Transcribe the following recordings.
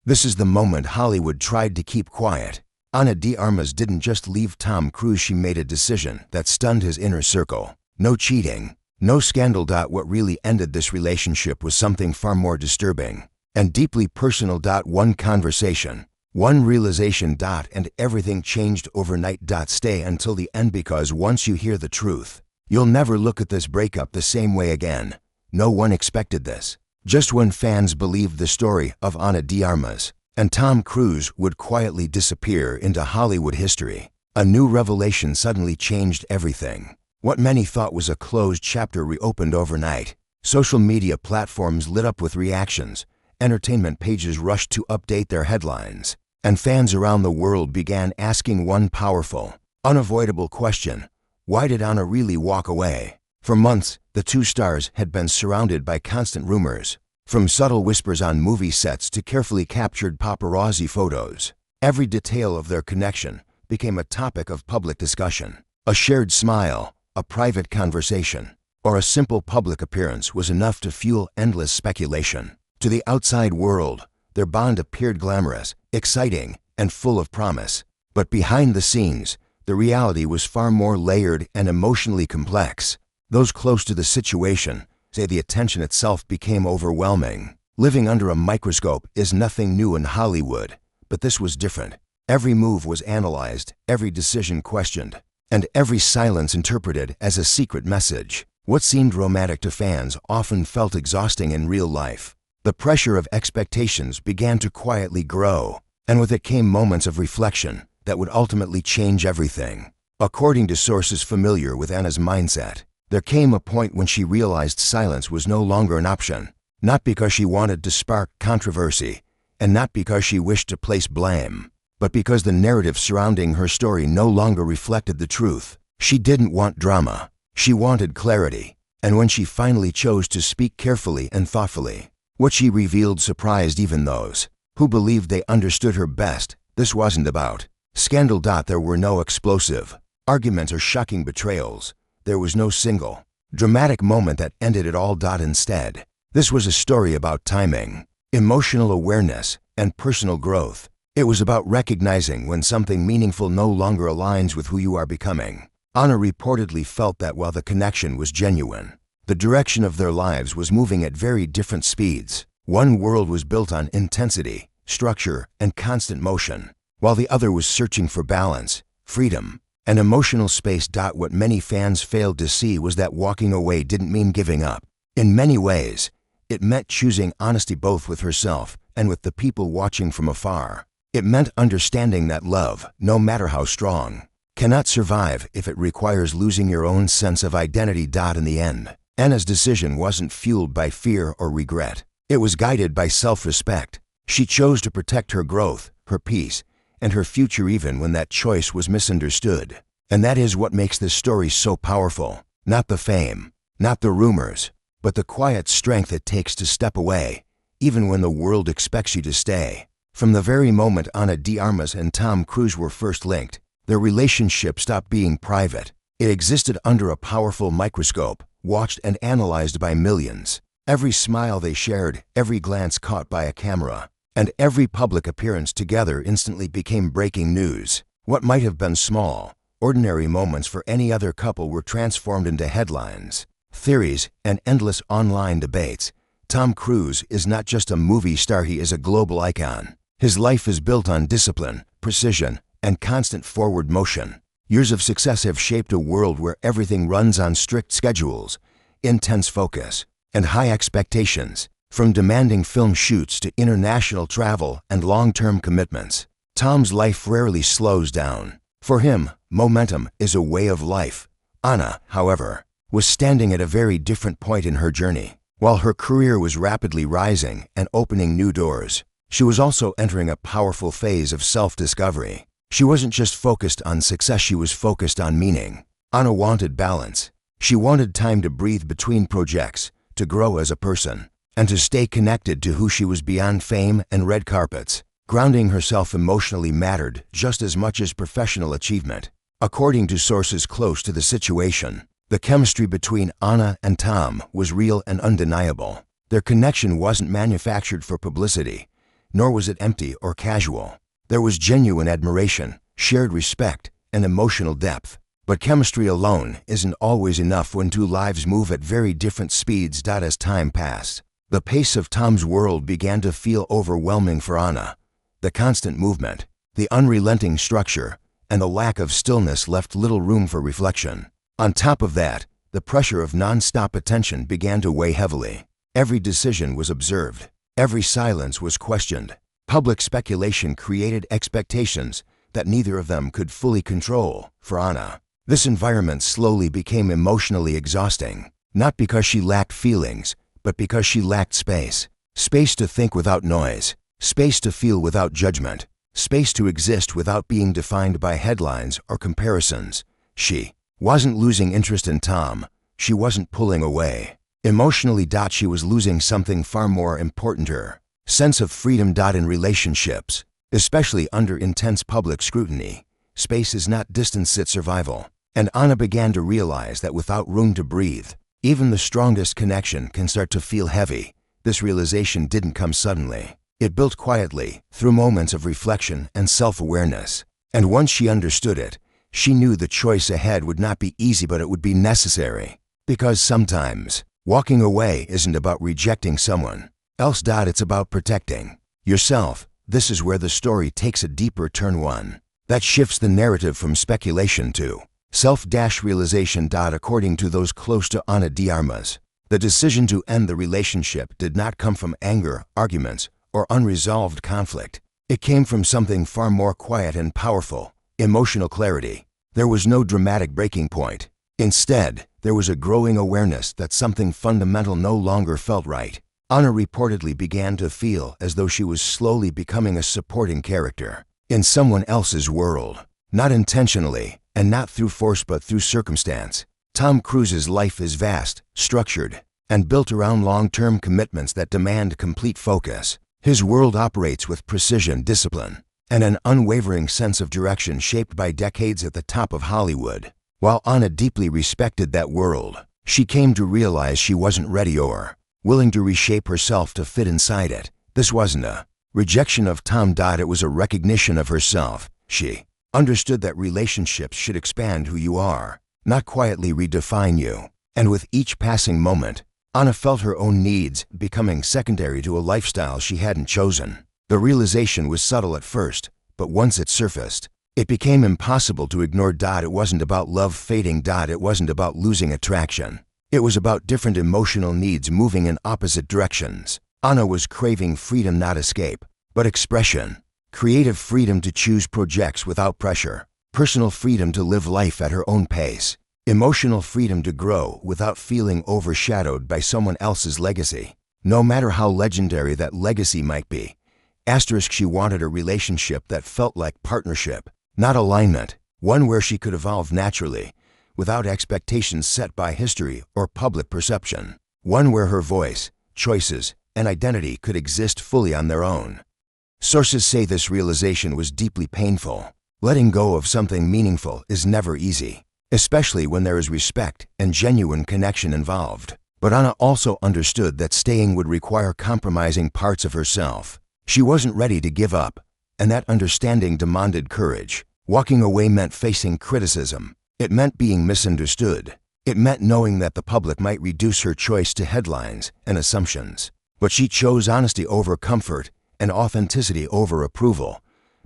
This is the moment Hollywood tried to keep quiet. Ana de Armas didn't just leave Tom Cruise, she made a decision that stunned his inner circle. No cheating, no scandal. What really ended this relationship was something far more disturbing and deeply personal. One conversation, one realization. And everything changed overnight. Stay until the end, because once you hear the truth, you'll never look at this breakup the same way again. No one expected this. Just when fans believed the story of Ana de Armas and Tom Cruise would quietly disappear into Hollywood history, a new revelation suddenly changed everything. What many thought was a closed chapter reopened overnight. Social media platforms lit up with reactions, entertainment pages rushed to update their headlines, and fans around the world began asking one powerful, unavoidable question: why did Ana really walk away? For months, the two stars had been surrounded by constant rumors, from subtle whispers on movie sets to carefully captured paparazzi photos. Every detail of their connection became a topic of public discussion. A shared smile, a private conversation, or a simple public appearance was enough to fuel endless speculation. To the outside world, their bond appeared glamorous, exciting, and full of promise. But behind the scenes, the reality was far more layered and emotionally complex. Those close to the situation say the attention itself became overwhelming. Living under a microscope is nothing new in Hollywood, but this was different. Every move was analyzed, every decision questioned, and every silence interpreted as a secret message. What seemed romantic to fans often felt exhausting in real life. The pressure of expectations began to quietly grow, and with it came moments of reflection that would ultimately change everything. According to sources familiar with Ana's mindset, there came a point when she realized silence was no longer an option, not because she wanted to spark controversy, and not because she wished to place blame, but because the narrative surrounding her story no longer reflected the truth. She didn't want drama, she wanted clarity, and when she finally chose to speak carefully and thoughtfully, what she revealed surprised even those who believed they understood her best. This wasn't about scandal. There were no explosive arguments or shocking betrayals. There was no single, dramatic moment that ended it all. Instead, this was a story about timing, emotional awareness, and personal growth. It was about recognizing when something meaningful no longer aligns with who you are becoming. Ana reportedly felt that while the connection was genuine, the direction of their lives was moving at very different speeds. One world was built on intensity, structure, and constant motion, while the other was searching for balance, freedom, and emotional space. What many fans failed to see was that walking away didn't mean giving up. In many ways, it meant choosing honesty both with herself and with the people watching from afar. It meant understanding that love, no matter how strong, cannot survive if it requires losing your own sense of identity. In the end, Ana's decision wasn't fueled by fear or regret. It was guided by self-respect. She chose to protect her growth, her peace, and her future even when that choice was misunderstood. And that is what makes this story so powerful. Not the fame, not the rumors, but the quiet strength it takes to step away, even when the world expects you to stay. From the very moment Ana de Armas and Tom Cruise were first linked, their relationship stopped being private. It existed under a powerful microscope, watched and analyzed by millions. Every smile they shared, every glance caught by a camera, and every public appearance together instantly became breaking news. What might have been small, ordinary moments for any other couple were transformed into headlines, theories, and endless online debates. Tom Cruise is not just a movie star, he is a global icon. His life is built on discipline, precision, and constant forward motion. Years of success have shaped a world where everything runs on strict schedules, intense focus, and high expectations. From demanding film shoots to international travel and long-term commitments, Tom's life rarely slows down. For him, momentum is a way of life. Ana, however, was standing at a very different point in her journey. While her career was rapidly rising and opening new doors, she was also entering a powerful phase of self-discovery. She wasn't just focused on success, she was focused on meaning. Ana wanted balance. She wanted time to breathe between projects, to grow as a person, and to stay connected to who she was beyond fame and red carpets. Grounding herself emotionally mattered just as much as professional achievement. According to sources close to the situation, the chemistry between Ana and Tom was real and undeniable. Their connection wasn't manufactured for publicity. nor was it empty or casual. There was genuine admiration, shared respect, and emotional depth. But chemistry alone isn't always enough when two lives move at very different speeds. As time passed, the pace of Tom's world began to feel overwhelming for Anna. The constant movement, the unrelenting structure, and the lack of stillness left little room for reflection. On top of that, the pressure of non-stop attention began to weigh heavily. Every decision was observed. Every silence was questioned. Public speculation created expectations that neither of them could fully control. For Anna, this environment slowly became emotionally exhausting, not because she lacked feelings, but because she lacked space. Space to think without noise, space to feel without judgment, space to exist without being defined by headlines or comparisons. She wasn't losing interest in Tom. She wasn't pulling away. Emotionally, she was losing something far more important: her sense of freedom. In relationships, especially under intense public scrutiny, space is not distance, it's survival. And Anna began to realize that without room to breathe, even the strongest connection can start to feel heavy. This realization didn't come suddenly. It built quietly, through moments of reflection and self-awareness. And once she understood it, she knew the choice ahead would not be easy, but it would be necessary. Because sometimes, walking away isn't about rejecting someone else. It's about protecting yourself. This is where the story takes a deeper turn, one that shifts the narrative from speculation to self-realization. According to those close to Ana de Armas, the decision to end the relationship did not come from anger, arguments, or unresolved conflict. It came from something far more quiet and powerful: emotional clarity. There was no dramatic breaking point. Instead, there was a growing awareness that something fundamental no longer felt right. Anna reportedly began to feel as though she was slowly becoming a supporting character in someone else's world. Not intentionally, and not through force, but through circumstance. Tom Cruise's life is vast, structured, and built around long-term commitments that demand complete focus. His world operates with precision, discipline, and an unwavering sense of direction shaped by decades at the top of Hollywood. While Anna deeply respected that world, she came to realize she wasn't ready or willing to reshape herself to fit inside it. This wasn't a rejection of Tom. It was a recognition of herself. She understood that relationships should expand who you are, not quietly redefine you. And with each passing moment, Anna felt her own needs becoming secondary to a lifestyle she hadn't chosen. The realization was subtle at first, but once it surfaced, it became impossible to ignore. It wasn't about love fading. It wasn't about losing attraction. It was about different emotional needs moving in opposite directions. Anna was craving freedom, not escape, but expression. Creative freedom to choose projects without pressure. Personal freedom to live life at her own pace. Emotional freedom to grow without feeling overshadowed by someone else's legacy, no matter how legendary that legacy might be. She wanted a relationship that felt like partnership, not alignment. One where she could evolve naturally, without expectations set by history or public perception. One where her voice, choices, and identity could exist fully on their own. Sources say this realization was deeply painful. Letting go of something meaningful is never easy, especially when there is respect and genuine connection involved. But Anna also understood that staying would require compromising parts of herself. She wasn't ready to give up, and that understanding demanded courage. Walking away meant facing criticism. It meant being misunderstood. It meant knowing that the public might reduce her choice to headlines and assumptions. But she chose honesty over comfort and authenticity over approval,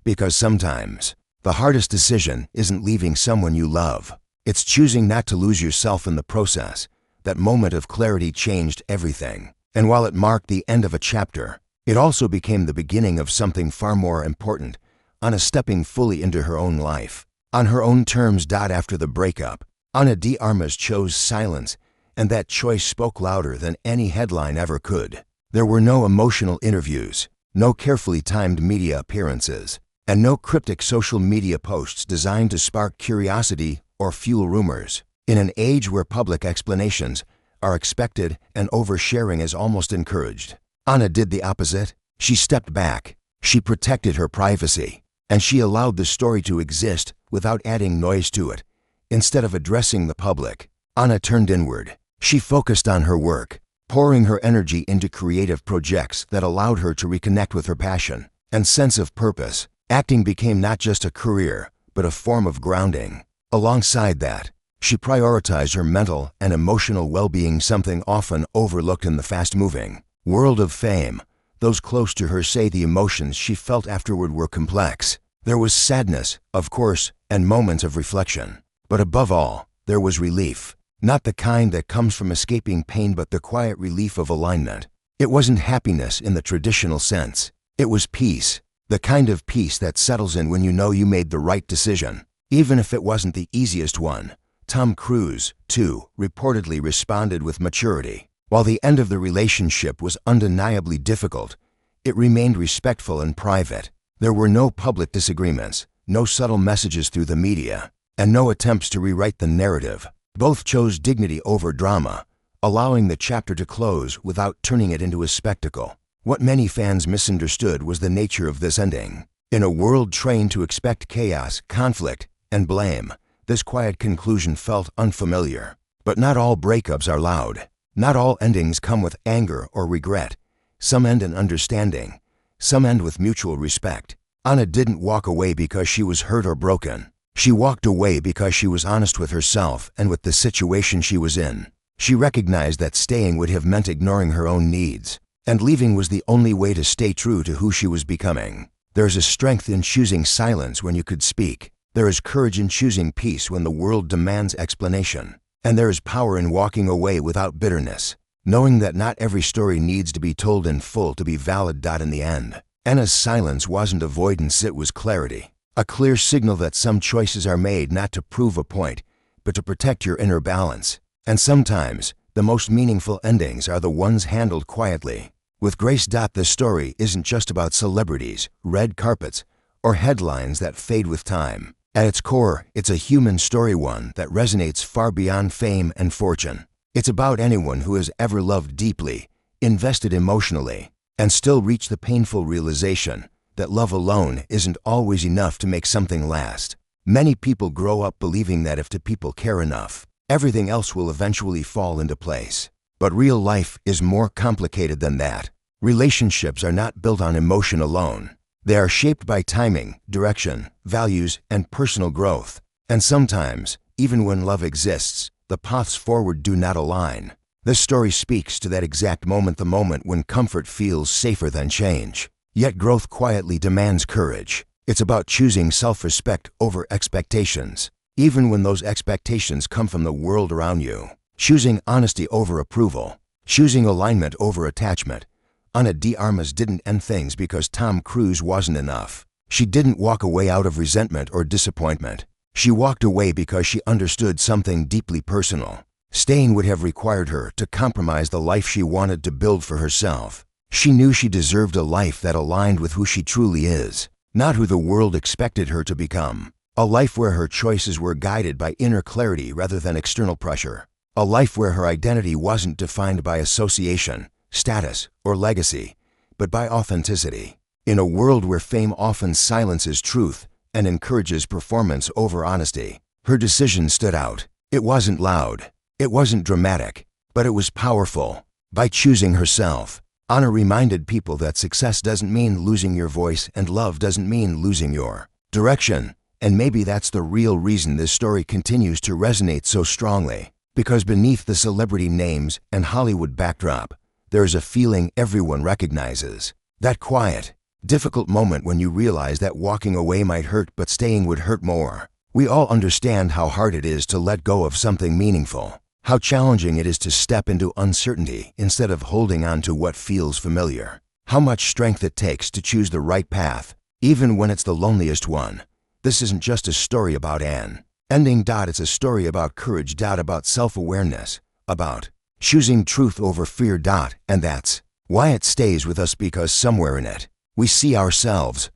because sometimes the hardest decision isn't leaving someone you love. It's choosing not to lose yourself in the process. That moment of clarity changed everything. And while it marked the end of a chapter, it also became the beginning of something far more important: Anna stepping fully into her own life, on her own terms. After the breakup, Ana de Armas chose silence, and that choice spoke louder than any headline ever could. There were no emotional interviews, no carefully timed media appearances, and no cryptic social media posts designed to spark curiosity or fuel rumors. In an age where public explanations are expected and oversharing is almost encouraged, Anna did the opposite. She stepped back, she protected her privacy, and she allowed the story to exist without adding noise to it. Instead of addressing the public, Anna turned inward. She focused on her work, pouring her energy into creative projects that allowed her to reconnect with her passion and sense of purpose. Acting became not just a career, but a form of grounding. Alongside that, she prioritized her mental and emotional well-being, something often overlooked in the fast-moving world of fame. Those close to her say the emotions she felt afterward were complex. There was sadness, of course, and moments of reflection. But above all, there was relief. Not the kind that comes from escaping pain, but the quiet relief of alignment. It wasn't happiness in the traditional sense. It was peace. The kind of peace that settles in when you know you made the right decision, even if it wasn't the easiest one. Tom Cruise, too, reportedly responded with maturity. While the end of the relationship was undeniably difficult, it remained respectful and private. There were no public disagreements, no subtle messages through the media, and no attempts to rewrite the narrative. Both chose dignity over drama, allowing the chapter to close without turning it into a spectacle. What many fans misunderstood was the nature of this ending. In a world trained to expect chaos, conflict, and blame, this quiet conclusion felt unfamiliar. But not all breakups are loud. Not all endings come with anger or regret. Some end in understanding. Some end with mutual respect. Anna didn't walk away because she was hurt or broken. She walked away because she was honest with herself and with the situation she was in. She recognized that staying would have meant ignoring her own needs, and leaving was the only way to stay true to who she was becoming. There's a strength in choosing silence when you could speak. There is courage in choosing peace when the world demands explanation. And there is power in walking away without bitterness, knowing that not every story needs to be told in full to be valid. In the end, Anna's silence wasn't avoidance, it was clarity. A clear signal that some choices are made not to prove a point, but to protect your inner balance. And sometimes, the most meaningful endings are the ones handled quietly, with grace. The story isn't just about celebrities, red carpets, or headlines that fade with time. At its core, it's a human story, one that resonates far beyond fame and fortune. It's about anyone who has ever loved deeply, invested emotionally, and still reached the painful realization that love alone isn't always enough to make something last. Many people grow up believing that if two people care enough, everything else will eventually fall into place. But real life is more complicated than that. Relationships are not built on emotion alone. They are shaped by timing, direction, values, and personal growth. And sometimes, even when love exists, the paths forward do not align. This story speaks to that exact moment, the moment when comfort feels safer than change. Yet growth quietly demands courage. It's about choosing self-respect over expectations, even when those expectations come from the world around you. Choosing honesty over approval. Choosing alignment over attachment. Ana de Armas didn't end things because Tom Cruise wasn't enough. She didn't walk away out of resentment or disappointment. She walked away because she understood something deeply personal. Staying would have required her to compromise the life she wanted to build for herself. She knew she deserved a life that aligned with who she truly is, not who the world expected her to become. A life where her choices were guided by inner clarity rather than external pressure. A life where her identity wasn't defined by association, status, or legacy, but by authenticity. In a world where fame often silences truth and encourages performance over honesty, her decision stood out. It wasn't loud, it wasn't dramatic, but it was powerful. By choosing herself, Ana reminded people that success doesn't mean losing your voice and love doesn't mean losing your direction. And maybe that's the real reason this story continues to resonate so strongly. Because beneath the celebrity names and Hollywood backdrop, there's a feeling everyone recognizes. That quiet, difficult moment when you realize that walking away might hurt but staying would hurt more. We all understand how hard it is to let go of something meaningful. How challenging it is to step into uncertainty instead of holding on to what feels familiar. How much strength it takes to choose the right path, even when it's the loneliest one. This isn't just a story about Anne. Ending. It's a story about courage. About self-awareness. About choosing truth over fear. And that's why it stays with us, because somewhere in it, we see ourselves,